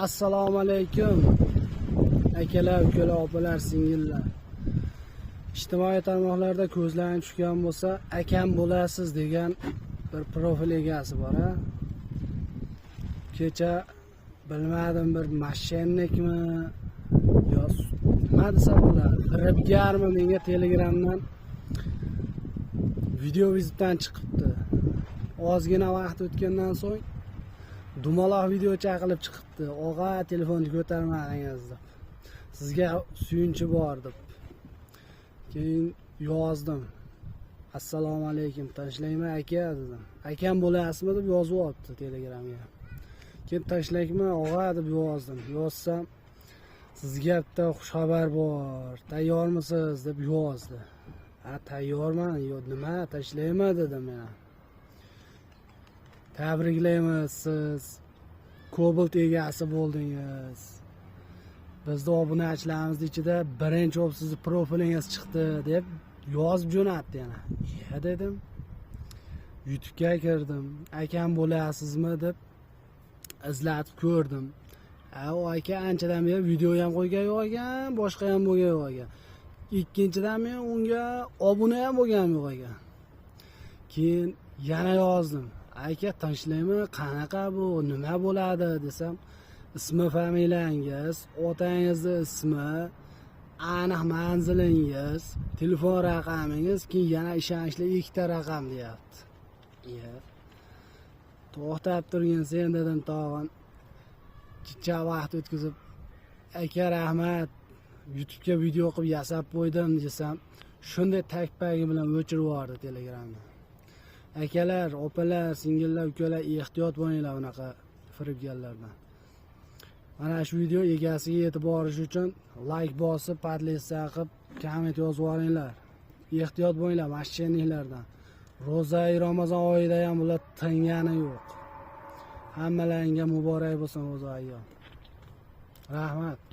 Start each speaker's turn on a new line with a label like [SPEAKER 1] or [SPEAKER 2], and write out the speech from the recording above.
[SPEAKER 1] Assalomu alaykum. Akalar, ukalar, opalar, singillar. Ijtimoiy tarmoqlarda ko'zlaring tushgan bo'lsa, akam bo'lasiz degan bir profil egasi bor, ha. Kecha bilmadim, bir mashyennikmi yo nima desa bo'ladi, firibgarmi menga Telegramdan video vizitdan chiqibdi. Ozgina vaqt o'tgandan so'ng dumaloq video chaqilib chiqibdi. Og'a, telefonni ko'tarmadingiz deb. Sizga suyunchi bor deb. Keyin yozdim. Assalomu alaykum, tashlayman aka dedim. Akam bo'lasizmi deb yozib olibdi Telegramga. Keyin tashlaykmi og'a deb yozdim. Yozsam sizga bitta xushxabar bor. Tayyormisiz deb yozdi. Ha, tayyorman. Yo, nima tashlayman dedim men. Tabriklaymiz, siz Cobalt egasi bo'ldingiz. Bizning obunachilarimiz ichida birinchi bo'lib sizning profilingiz chiqdi deb yozib jo'natdi yana. Ya dedim. YouTube'ga kirdim. Akam bo'lasizmi deb izlatib ko'rdim. O aka anchadan beri video ham qo'ygan yo'q ekan, boshqa ham bo'lgan yo'q ekan. Ikkinchidan men unga obuna ham bo'lgan yo'q ekan. Keyin yana yozdim. Aka tinchlikmi? Qanaqa bu? Nima bo'ladi desam, ismi, familiyangiz, otangizning ismi, aniq manzilingiz, telefon raqamingiz, keyin yana ishonchli ikkita raqam deyapti. To'xtab turgin sen dedim tog'in. Kecha vaqt o'tkazib, aka rahmat, YouTube'ga video qilib yasab qo'ydim desam, shunday takpagi bilan o'chirib yubordi Telegramni. Akalar, opalar, singillar, ukalar, ehtiyot bo'linglar unaqa firibgarlardan. Mana shu video egasiga yetib borish uchun like bosib, podlistga qilib, komment yozib yuboringlar. Ehtiyot bo'linglar mashyenliklardan. Ro'za-i Ramazon oyida ham bular tingani yo'q. Hammalaringga muborak bo'lsin ro'za ayyom. Rahmat.